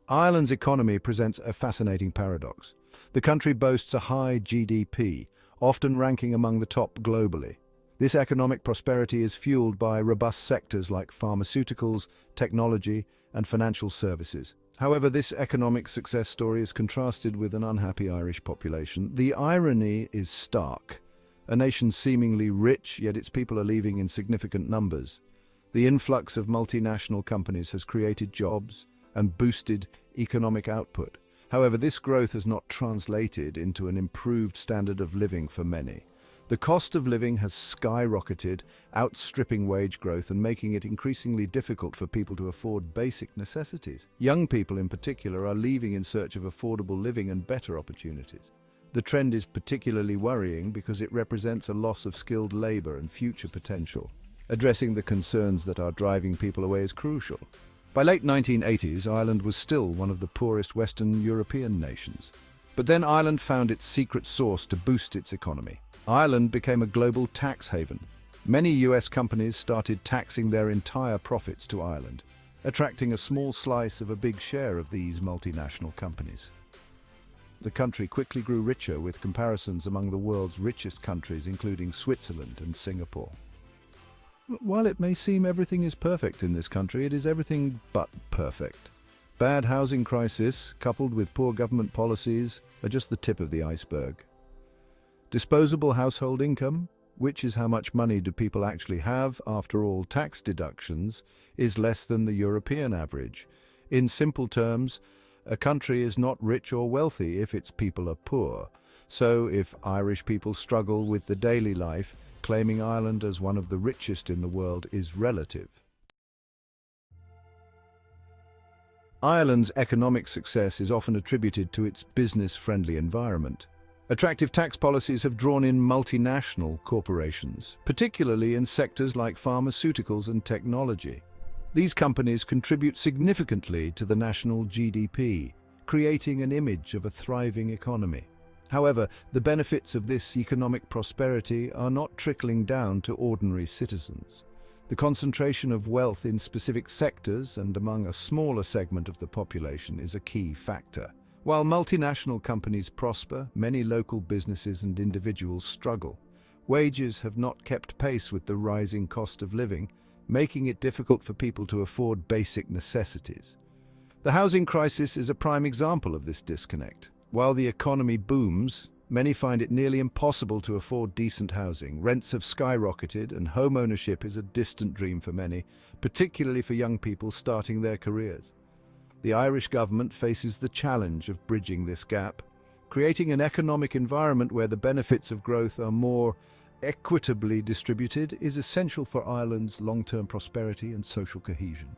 Ireland's economy presents a fascinating paradox. The country boasts a high GDP, often ranking among the top globally. This economic prosperity is fueled by robust sectors like pharmaceuticals, technology, and financial services. However, this economic success story is contrasted with an unhappy Irish population. The irony is stark. A nation seemingly rich, yet its people are leaving in significant numbers. The influx of multinational companies has created jobs and boosted economic output. However, this growth has not translated into an improved standard of living for many. The cost of living has skyrocketed, outstripping wage growth and making it increasingly difficult for people to afford basic necessities. Young people in particular are leaving in search of affordable living and better opportunities. The trend is particularly worrying because it represents a loss of skilled labor and future potential. Addressing the concerns that are driving people away is crucial. By late 1980s, Ireland was still one of the poorest Western European nations. But then Ireland found its secret sauce to boost its economy. Ireland became a global tax haven. Many US companies started taxing their entire profits to Ireland, attracting a small slice of a big share of these multinational companies. The country quickly grew richer with comparisons among the world's richest countries, including Switzerland and Singapore. While it may seem everything is perfect in this country, it is everything but perfect. Bad housing crisis, coupled with poor government policies, are just the tip of the iceberg. Disposable household income, which is how much money do people actually have after all tax deductions, is less than the European average. In simple terms, a country is not rich or wealthy if its people are poor. So if Irish people struggle with the daily life, claiming Ireland as one of the richest in the world is relative. Ireland's economic success is often attributed to its business-friendly environment. Attractive tax policies have drawn in multinational corporations, particularly in sectors like pharmaceuticals and technology. These companies contribute significantly to the national GDP, creating an image of a thriving economy. However, the benefits of this economic prosperity are not trickling down to ordinary citizens. The concentration of wealth in specific sectors and among a smaller segment of the population is a key factor. While multinational companies prosper, many local businesses and individuals struggle. Wages have not kept pace with the rising cost of living, making it difficult for people to afford basic necessities. The housing crisis is a prime example of this disconnect. While the economy booms, many find it nearly impossible to afford decent housing. Rents have skyrocketed and home ownership is a distant dream for many, particularly for young people starting their careers. The Irish government faces the challenge of bridging this gap. Creating an economic environment where the benefits of growth are more equitably distributed is essential for Ireland's long-term prosperity and social cohesion.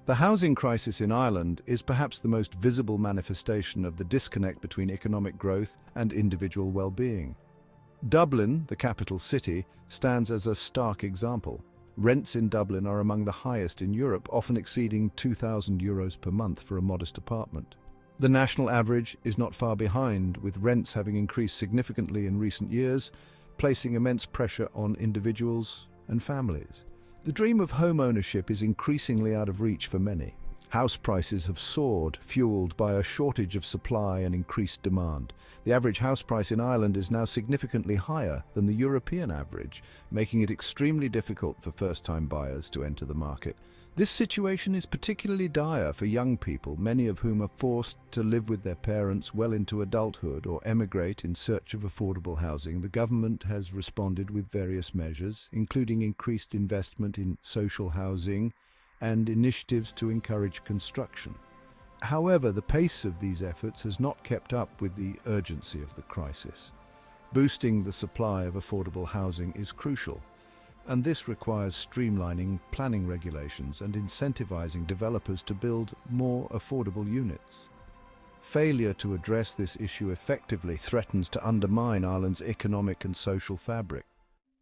The housing crisis in Ireland is perhaps the most visible manifestation of the disconnect between economic growth and individual well-being. Dublin, the capital city, stands as a stark example. Rents in Dublin are among the highest in Europe, often exceeding €2,000 per month for a modest apartment. The national average is not far behind, with rents having increased significantly in recent years, placing immense pressure on individuals and families. The dream of home ownership is increasingly out of reach for many. House prices have soared, fueled by a shortage of supply and increased demand. The average house price in Ireland is now significantly higher than the European average, making it extremely difficult for first-time buyers to enter the market. This situation is particularly dire for young people, many of whom are forced to live with their parents well into adulthood or emigrate in search of affordable housing. The government has responded with various measures, including increased investment in social housing and initiatives to encourage construction. However, the pace of these efforts has not kept up with the urgency of the crisis. Boosting the supply of affordable housing is crucial, and this requires streamlining planning regulations and incentivizing developers to build more affordable units. Failure to address this issue effectively threatens to undermine Ireland's economic and social fabric.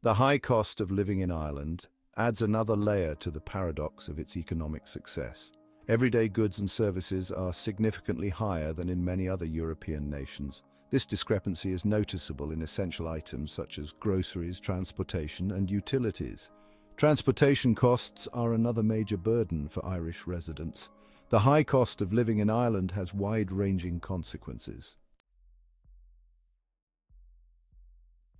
The high cost of living in Ireland adds another layer to the paradox of its economic success. Everyday goods and services are significantly higher than in many other European nations. This discrepancy is noticeable in essential items such as groceries, transportation, and utilities. Transportation costs are another major burden for Irish residents. The high cost of living in Ireland has wide-ranging consequences.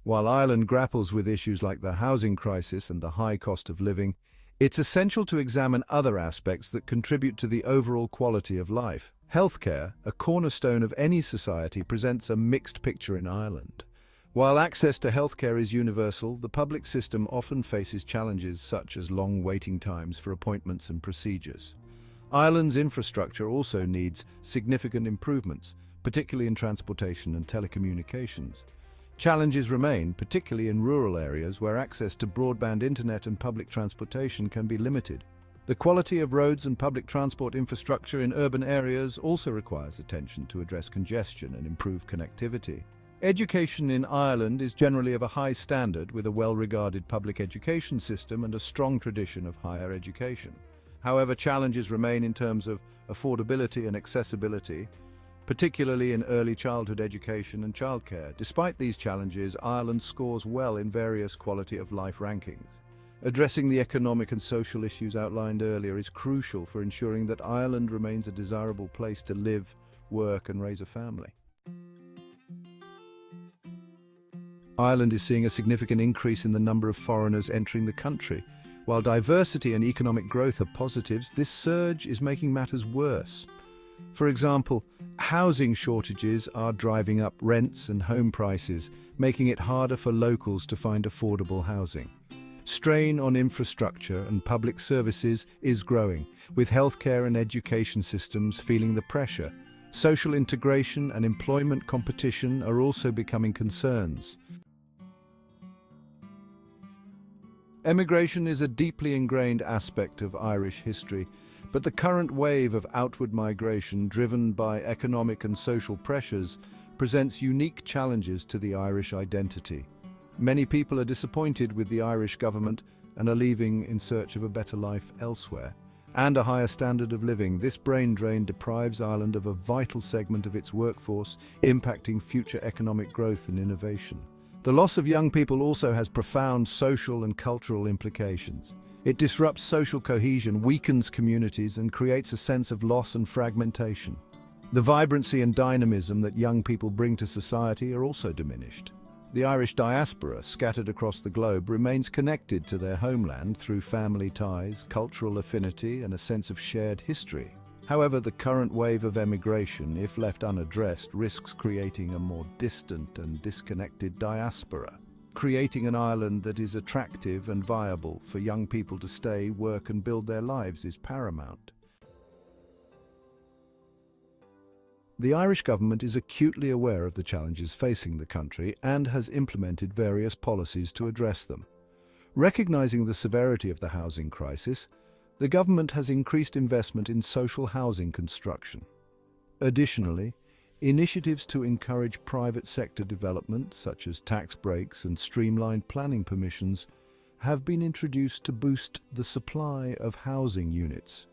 While Ireland grapples with issues like the housing crisis and the high cost of living, it's essential to examine other aspects that contribute to the overall quality of life. Healthcare, a cornerstone of any society, presents a mixed picture in Ireland. While access to healthcare is universal, the public system often faces challenges such as long waiting times for appointments and procedures. Ireland's infrastructure also needs significant improvements, particularly in transportation and telecommunications. Challenges remain, particularly in rural areas where access to broadband internet and public transportation can be limited. The quality of roads and public transport infrastructure in urban areas also requires attention to address congestion and improve connectivity. Education in Ireland is generally of a high standard, with a well-regarded public education system and a strong tradition of higher education. However, challenges remain in terms of affordability and accessibility, particularly in early childhood education and childcare. Despite these challenges, Ireland scores well in various quality of life rankings. Addressing the economic and social issues outlined earlier is crucial for ensuring that Ireland remains a desirable place to live, work, and raise a family. Ireland is seeing a significant increase in the number of foreigners entering the country. While diversity and economic growth are positives, this surge is making matters worse. For example, housing shortages are driving up rents and home prices, making it harder for locals to find affordable housing. Strain on infrastructure and public services is growing, with healthcare and education systems feeling the pressure. Social integration and employment competition are also becoming concerns. Emigration is a deeply ingrained aspect of Irish history, but the current wave of outward migration, driven by economic and social pressures, presents unique challenges to the Irish identity. Many people are disappointed with the Irish government and are leaving in search of a better life elsewhere, and a higher standard of living. This brain drain deprives Ireland of a vital segment of its workforce, impacting future economic growth and innovation. The loss of young people also has profound social and cultural implications. It disrupts social cohesion, weakens communities, and creates a sense of loss and fragmentation. The vibrancy and dynamism that young people bring to society are also diminished. The Irish diaspora, scattered across the globe, remains connected to their homeland through family ties, cultural affinity, and a sense of shared history. However, the current wave of emigration, if left unaddressed, risks creating a more distant and disconnected diaspora. Creating an Ireland that is attractive and viable for young people to stay, work, and build their lives is paramount. The Irish government is acutely aware of the challenges facing the country and has implemented various policies to address them. Recognizing the severity of the housing crisis, the government has increased investment in social housing construction. Additionally, initiatives to encourage private sector development, such as tax breaks and streamlined planning permissions, have been introduced to boost the supply of housing units.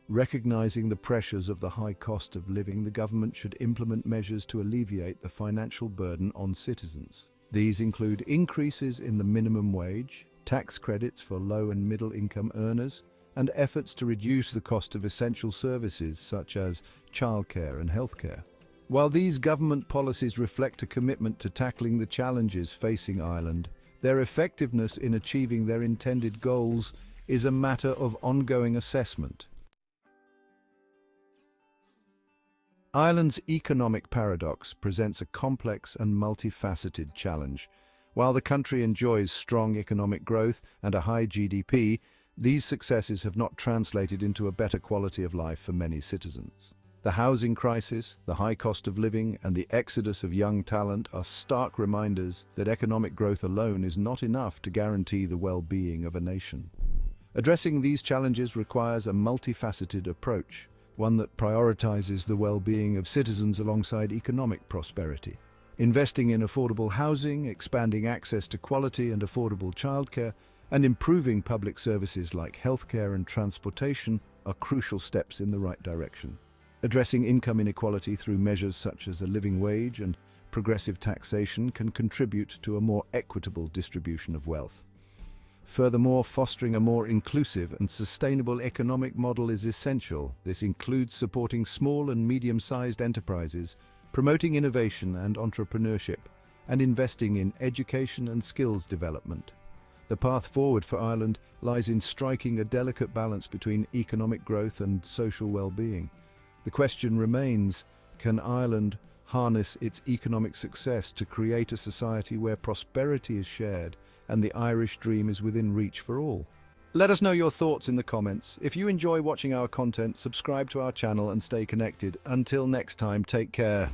Recognizing the pressures of the high cost of living, the government should implement measures to alleviate the financial burden on citizens. These include increases in the minimum wage, tax credits for low and middle-income earners, and efforts to reduce the cost of essential services such as childcare and healthcare. While these government policies reflect a commitment to tackling the challenges facing Ireland, their effectiveness in achieving their intended goals is a matter of ongoing assessment. Ireland's economic paradox presents a complex and multifaceted challenge. While the country enjoys strong economic growth and a high GDP, these successes have not translated into a better quality of life for many citizens. The housing crisis, the high cost of living, and the exodus of young talent are stark reminders that economic growth alone is not enough to guarantee the well-being of a nation. Addressing these challenges requires a multifaceted approach, one that prioritizes the well-being of citizens alongside economic prosperity. Investing in affordable housing, expanding access to quality and affordable childcare, and improving public services like healthcare and transportation are crucial steps in the right direction. Addressing income inequality through measures such as a living wage and progressive taxation can contribute to a more equitable distribution of wealth. Furthermore, fostering a more inclusive and sustainable economic model is essential. This includes supporting small and medium-sized enterprises, promoting innovation and entrepreneurship, and investing in education and skills development. The path forward for Ireland lies in striking a delicate balance between economic growth and social well-being. The question remains, can Ireland harness its economic success to create a society where prosperity is shared and the Irish dream is within reach for all? Let us know your thoughts in the comments. If you enjoy watching our content, subscribe to our channel and stay connected. Until next time, take care.